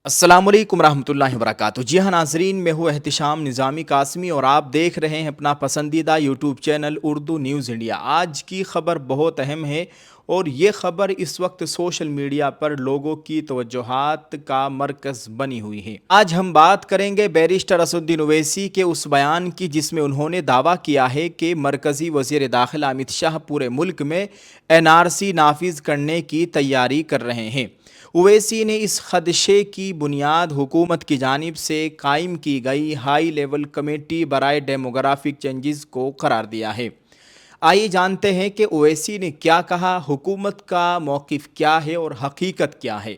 अस्सलाम वालेकुम रहमतुल्लाहि व बरकातहू। जी हाँ नाजरीन, मैं हूँ एहतिशाम निज़ामी कासमी और आप देख रहे हैं अपना पसंदीदा YouTube channel Urdu news India. आज की ख़बर बहुत अहम है और ये ख़बर इस वक्त सोशल मीडिया पर लोगों की तवज्जुहात का मरकज़ बनी हुई है। आज हम बात करेंगे बैरिस्टर असदुद्दीन ओवैसी के उस बयान की जिसमें उन्होंने दावा किया है कि मरकज़ी वज़ीर दाखिला अमित शाह पूरे मुल्क में NRC नाफिज करने की तैयारी कर रहे हैं। ओवैसी ने इस खदशे की बुनियाद हुकूमत की जानिब से कायम की गई हाई लेवल कमेटी बराए डेमोग्राफिक चेंजेस को करार दिया है। आइए जानते हैं कि ओवैसी ने क्या कहा, हुकूमत का मौक़िफ़ क्या है और हकीकत क्या है।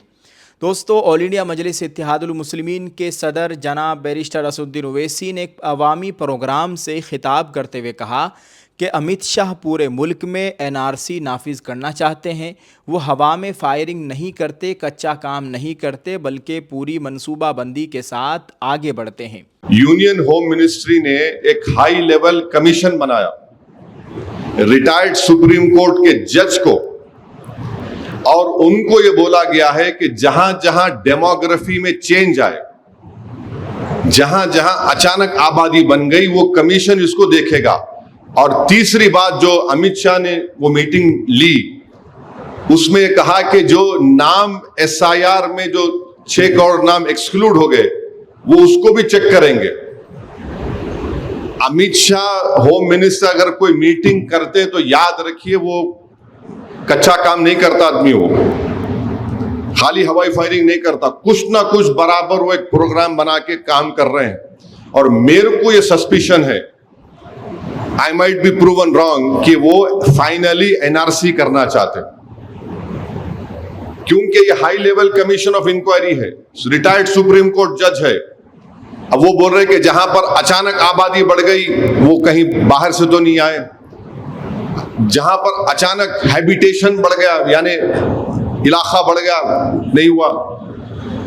दोस्तों, ऑल इंडिया मजलिस इत्तेहादुल मुस्लिमीन के सदर जनाब बैरिस्टर असदुद्दीन ओवैसी ने एक अवामी प्रोग्राम से खिताब करते हुए कहा कि अमित शाह पूरे मुल्क में NRC नाफिज करना चाहते हैं। वो हवा में फायरिंग नहीं करते, कच्चा काम नहीं करते, बल्कि पूरी मनसूबा बंदी के साथ आगे बढ़ते हैं। यूनियन होम मिनिस्ट्री ने एक हाई लेवल कमीशन बनाया रिटायर्ड सुप्रीम कोर्ट के जज को, और उनको ये बोला गया है कि जहां जहां डेमोग्राफी में चेंज आए, जहां जहां अचानक आबादी बन गई, वो कमीशन इसको देखेगा। और तीसरी बात जो अमित शाह ने वो मीटिंग ली, उसमें कहा कि जो नाम SIR में जो 6 करोड़ नाम एक्सक्लूड हो गए, वो उसको भी चेक करेंगे। अमित शाह होम मिनिस्टर अगर कोई मीटिंग करते तो याद रखिए वो कच्चा काम नहीं करता आदमी, वो खाली हवाई फायरिंग नहीं करता, कुछ ना कुछ बराबर वो एक प्रोग्राम बना के काम कर रहे हैं। और मेरे को ये सस्पिशन है, I might be proven wrong, कि वो फाइनली NRC करना चाहते हैं, क्योंकि ये high level commission of inquiry है, रिटायर्ड सुप्रीम कोर्ट जज है। अब वो बोल रहे कि जहां पर अचानक आबादी बढ़ गई, वो कहीं बाहर से तो नहीं आए, जहां पर अचानक हैबिटेशन बढ़ गया यानी इलाका बढ़ गया, नहीं हुआ।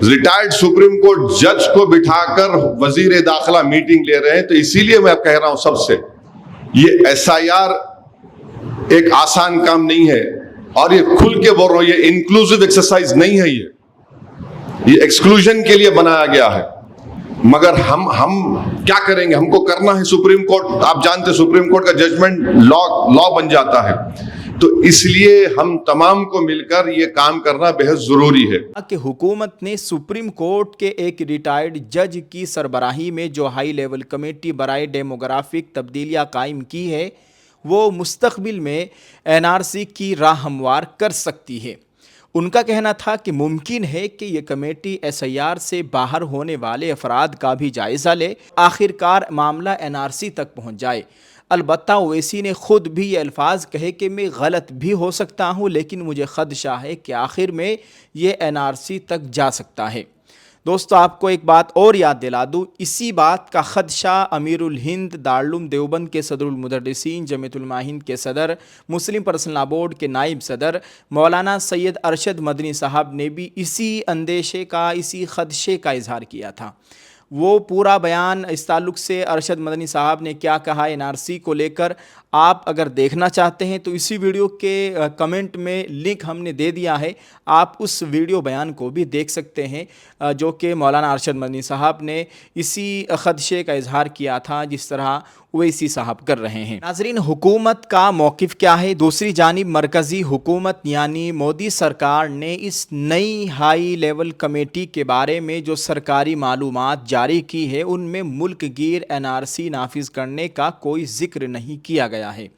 रिटायर्ड सुप्रीम कोर्ट जज को बिठाकर वजीर दाखिला मीटिंग ले रहे हैं। तो इसीलिए मैं कह रहा हूं सबसे, ये SIR एक आसान काम नहीं है, और ये खुल के बोल रहा हूं, ये इंक्लूसिव एक्सरसाइज नहीं है, ये एक्सक्लूजन के लिए बनाया गया है। मगर हम क्या करेंगे, हमको करना है। सुप्रीम कोर्ट, आप जानते हैं सुप्रीम कोर्ट का जजमेंट लॉ बन जाता है, तो इसलिए हम तमाम को मिलकर ये काम करना बेहद जरूरी है। कि हुकूमत ने सुप्रीम कोर्ट के एक रिटायर्ड जज की सरबराही में जो हाई लेवल कमेटी बराए डेमोग्राफिक तब्दीलियाँ कायम की है, वो मुस्तकबिल में NRC की राह हमवार कर सकती है। उनका कहना था कि मुमकिन है कि ये कमेटी SIR से बाहर होने वाले अफराद का भी जायज़ा ले, आखिरकार मामला NRC तक पहुँच जाए। अलबत्ता ओवैसी ने ख़ुद भी ये अल्फाज कहे कि मैं गलत भी हो सकता हूँ, लेकिन मुझे ख़दशा है कि आखिर में ये NRC तक जा सकता है। दोस्तों, आपको एक बात और याद दिला दूँ, इसी बात का ख़दशा अमीरुल हिंद दारुल देवबंद के सदरुल मुदर्रिसीन, जमीयतुल उलमा के सदर, मुस्लिम पर्सनल लॉ बोर्ड के नायब सदर मौलाना सैयद अरशद मदनी साहब ने भी इसी अंदेशे का, इसी ख़दशे का इजहार किया था। वो पूरा बयान इस ताल्लुक़ से अरशद मदनी साहब ने क्या कहा NRC को लेकर, आप अगर देखना चाहते हैं तो इसी वीडियो के कमेंट में लिंक हमने दे दिया है, आप उस वीडियो बयान को भी देख सकते हैं, जो कि मौलाना अरशद मदनी साहब ने इसी खदशे का इजहार किया था जिस तरह ओवैसी साहब कर रहे हैं। नाजरीन, हुकूमत का मौक़िफ़ क्या है? दूसरी जानिब मरकज़ी हुकूमत यानी मोदी सरकार ने इस नई हाई लेवल कमेटी के बारे में जो सरकारी मालूमात जारी की है, उनमें मुल्क गिर NRC नाफिज करने का कोई ज़िक्र नहीं किया गया है।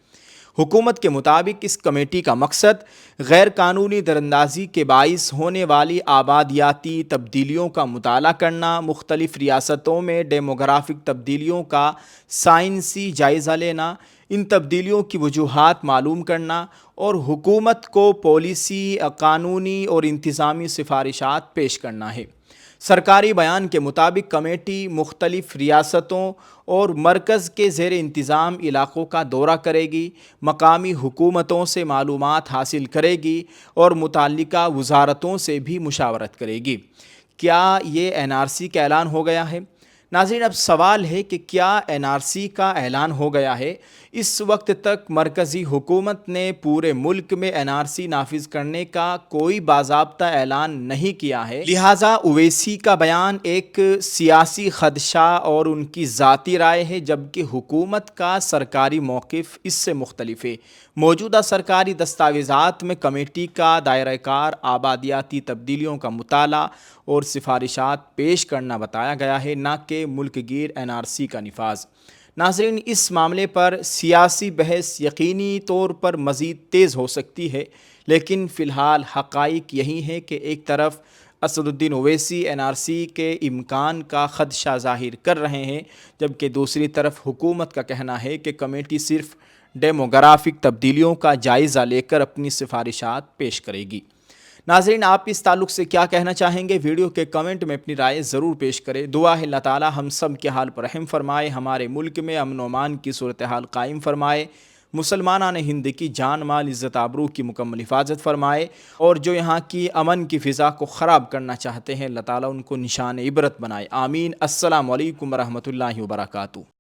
हुकूमत के मुताबिक इस कमेटी का मकसद गैर कानूनी दरअंदाजी के बाइस होने वाली आबादियाती तब्दीलियों का मुताला करना, मुख्तलिफ़ रियासतों में डेमोग्राफिक तब्दीलियों का साइंसी जायज़ा लेना, इन तब्दीलियों की वजूहात मालूम करना और हुकूमत को पॉलिसी, कानूनी और इंतज़ामी सिफारिशात पेश करना है। सरकारी बयान के मुताबिक कमेटी मुख्तलिफ़ रियासतों और मरकज़ के ज़ेर इंतज़ाम इलाक़ों का दौरा करेगी, मकामी हुकूमतों से मालूमात हासिल करेगी और मुतल्लिका वज़ारतों से भी मुशावरत करेगी। क्या ये NRC का ऐलान हो गया है? नाज़रीन, अब सवाल है कि क्या NRC का ऐलान हो गया है? اس وقت تک مرکزی حکومت نے پورے ملک میں NRC نافذ کرنے کا کوئی باضابطہ اعلان نہیں کیا ہے، لہٰذا اویسی کا بیان ایک سیاسی خدشہ اور ان کی ذاتی رائے ہے، جبکہ حکومت کا سرکاری موقف اس سے مختلف ہے۔ موجودہ سرکاری دستاویزات میں کمیٹی کا دائرہ کار آبادیاتی تبدیلیوں کا مطالعہ اور سفارشات پیش کرنا بتایا گیا ہے، نہ کہ ملک گیر NRC کا نفاذ۔ ناظرین، اس معاملے پر سیاسی بحث یقینی طور پر مزید تیز ہو سکتی ہے، لیکن فی الحال حقائق یہی ہیں کہ ایک طرف اسد الدین اویسی NRC کے امکان کا خدشہ ظاہر کر رہے ہیں، جبکہ دوسری طرف حکومت کا کہنا ہے کہ کمیٹی صرف ڈیموگرافک تبدیلیوں کا جائزہ لے کر اپنی سفارشات پیش کرے گی۔ ناظرین، آپ اس تعلق سے کیا کہنا چاہیں گے؟ ویڈیو کے کمنٹ میں اپنی رائے ضرور پیش کریں۔ دعا ہے اللہ تعالی ہم سب کے حال پر رحم فرمائے، ہمارے ملک میں امن و امان کی صورتحال قائم فرمائے، مسلمانان ہند کی جان مال عزت آبرو کی مکمل حفاظت فرمائے، اور جو یہاں کی امن کی فضا کو خراب کرنا چاہتے ہیں اللہ تعالیٰ ان کو نشان عبرت بنائے۔ آمین۔ السلام علیکم ورحمۃ اللہ وبرکاتہ۔